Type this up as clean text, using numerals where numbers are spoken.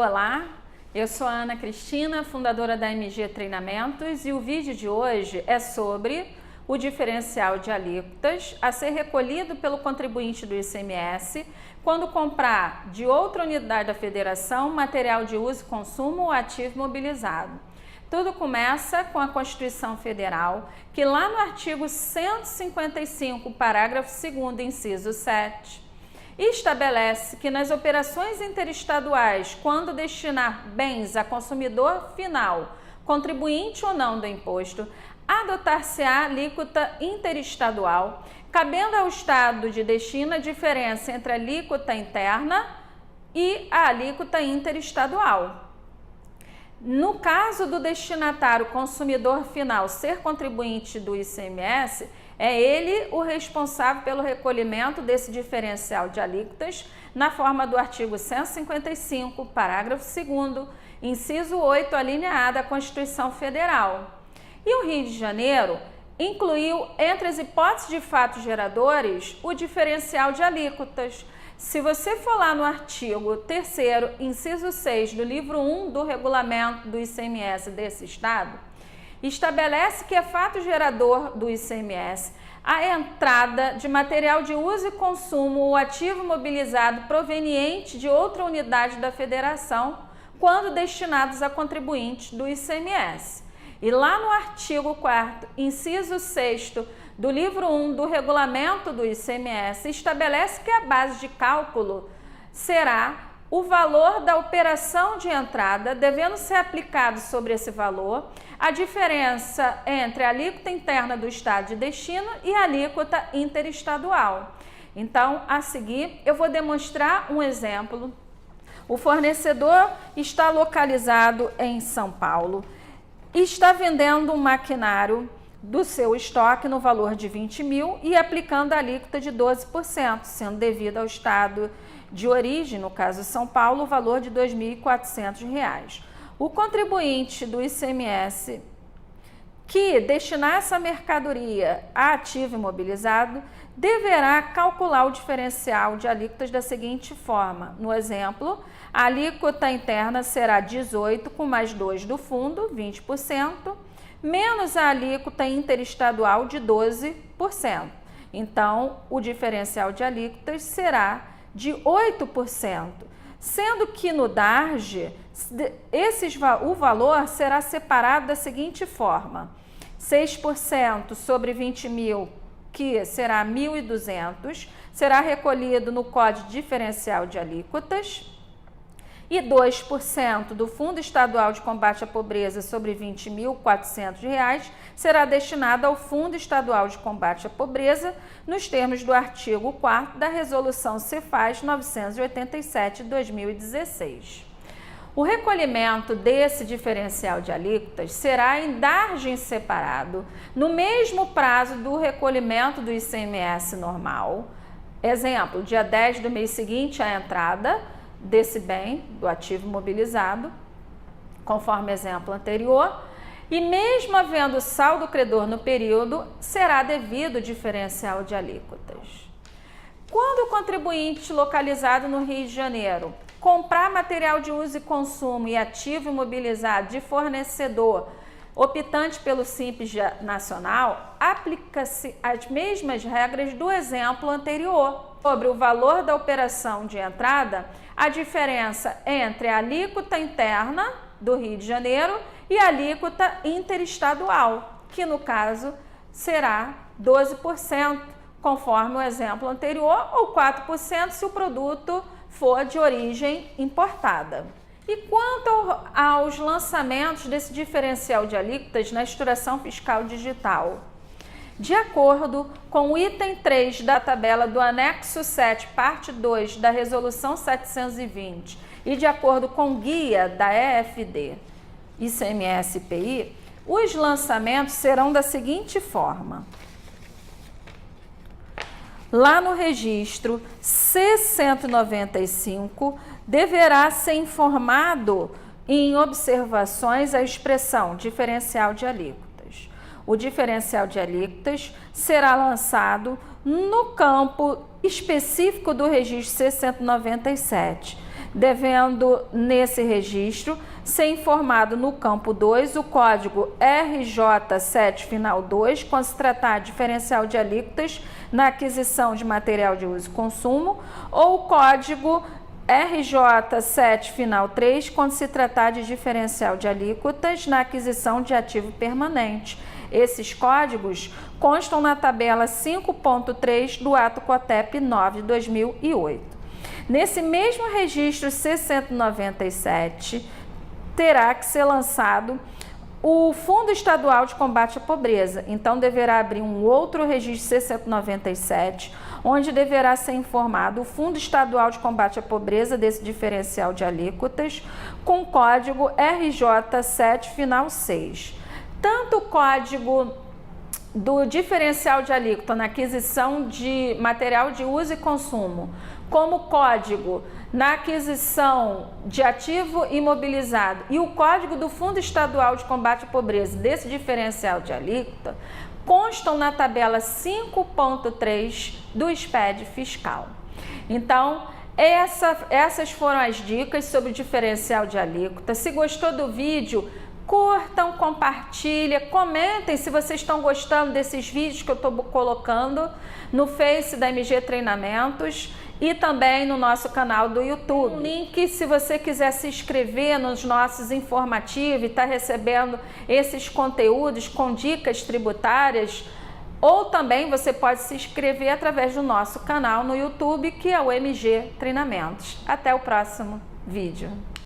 Olá, eu sou a Ana Cristina, fundadora da MG Treinamentos, e o vídeo de hoje é sobre o diferencial de alíquotas a ser recolhido pelo contribuinte do ICMS quando comprar de outra unidade da federação material de uso e consumo ou ativo imobilizado. Tudo começa com a Constituição Federal, que lá no artigo 155, parágrafo 2º, inciso 7, estabelece que nas operações interestaduais, quando destinar bens a consumidor final, contribuinte ou não do imposto, adotar-se-á alíquota interestadual, cabendo ao Estado de destino a diferença entre a alíquota interna e a alíquota interestadual. No caso do destinatário consumidor final ser contribuinte do ICMS, é ele o responsável pelo recolhimento desse diferencial de alíquotas na forma do artigo 155, parágrafo 2º, inciso 8, a linha A da Constituição Federal. E o Rio de Janeiro incluiu entre as hipóteses de fatos geradores o diferencial de alíquotas. Se você for lá no artigo 3º, inciso 6 do livro 1 do regulamento do ICMS desse estado, estabelece que é fato gerador do ICMS a entrada de material de uso e consumo ou ativo mobilizado proveniente de outra unidade da federação quando destinados a contribuinte do ICMS. E lá no artigo 4º, inciso 6º do livro 1 do regulamento do ICMS, estabelece que a base de cálculo será o valor da operação de entrada, devendo ser aplicado sobre esse valor a diferença entre a alíquota interna do estado de destino e a alíquota interestadual. Então, a seguir, eu vou demonstrar um exemplo. O fornecedor está localizado em São Paulo e está vendendo um maquinário do seu estoque no valor de 20 mil e aplicando a alíquota de 12%, sendo devido ao estado de origem, no caso São Paulo, o valor de R$ 2.400. O contribuinte do ICMS que destinar essa mercadoria a ativo imobilizado deverá calcular o diferencial de alíquotas da seguinte forma. No exemplo, a alíquota interna será 18 com mais 2 do fundo, 20%, menos a alíquota interestadual de 12%. Então, o diferencial de alíquotas será de 8%, sendo que no DARJ o valor será separado da seguinte forma: 6% sobre 20 mil, que será 1.200, será recolhido no Código Diferencial de Alíquotas, e 2% do Fundo Estadual de Combate à Pobreza sobre R$ 20.400 será destinado ao Fundo Estadual de Combate à Pobreza, nos termos do artigo 4º da Resolução Cefaz 987 de 2016. O recolhimento desse diferencial de alíquotas será em DARJ separado, no mesmo prazo do recolhimento do ICMS normal. Exemplo, dia 10 do mês seguinte à entrada desse bem, do ativo mobilizado, conforme exemplo anterior, e mesmo havendo saldo credor no período, será devido o diferencial de alíquotas. Quando o contribuinte localizado no Rio de Janeiro comprar material de uso e consumo e ativo imobilizado de fornecedor optante pelo Simples Nacional, aplica-se as mesmas regras do exemplo anterior. Sobre o valor da operação de entrada, a diferença entre a alíquota interna do Rio de Janeiro e a alíquota interestadual, que no caso será 12%, conforme o exemplo anterior, ou 4% se o produto for de origem importada. E quanto aos lançamentos desse diferencial de alíquotas na estruturação fiscal digital? De acordo com o item 3 da tabela do anexo 7, parte 2 da Resolução 720 e de acordo com o guia da EFD ICMS-PI, os lançamentos serão da seguinte forma. Lá no registro C195, deverá ser informado em observações a expressão diferencial de alíquotas. O diferencial de alíquotas será lançado no campo específico do registro C197, devendo nesse registro ser informado no campo 2 o código RJ7 final 2, quando se tratar de diferencial de alíquotas na aquisição de material de uso e consumo, ou o código RJ7 final 3, quando se tratar de diferencial de alíquotas na aquisição de ativo permanente. Esses códigos constam na tabela 5.3 do ato COTEP 9 de 2008. Nesse mesmo registro C197, terá que ser lançado o Fundo Estadual de Combate à Pobreza. Então, deverá abrir um outro registro C197, onde deverá ser informado o Fundo Estadual de Combate à Pobreza desse diferencial de alíquotas, com código RJ7 final 6. Tanto o código do diferencial de alíquota na aquisição de material de uso e consumo, como o código na aquisição de ativo imobilizado e o código do Fundo Estadual de Combate à Pobreza desse diferencial de alíquota, constam na tabela 5.3 do SPED fiscal. Então, essas foram as dicas sobre o diferencial de alíquota. Se gostou do vídeo, curtam, compartilhem, comentem se vocês estão gostando desses vídeos que eu estou colocando no Face da MG Treinamentos e também no nosso canal do YouTube. Um link se você quiser se inscrever nos nossos informativos e estar recebendo esses conteúdos com dicas tributárias, ou também você pode se inscrever através do nosso canal no YouTube, que é o MG Treinamentos. Até o próximo vídeo.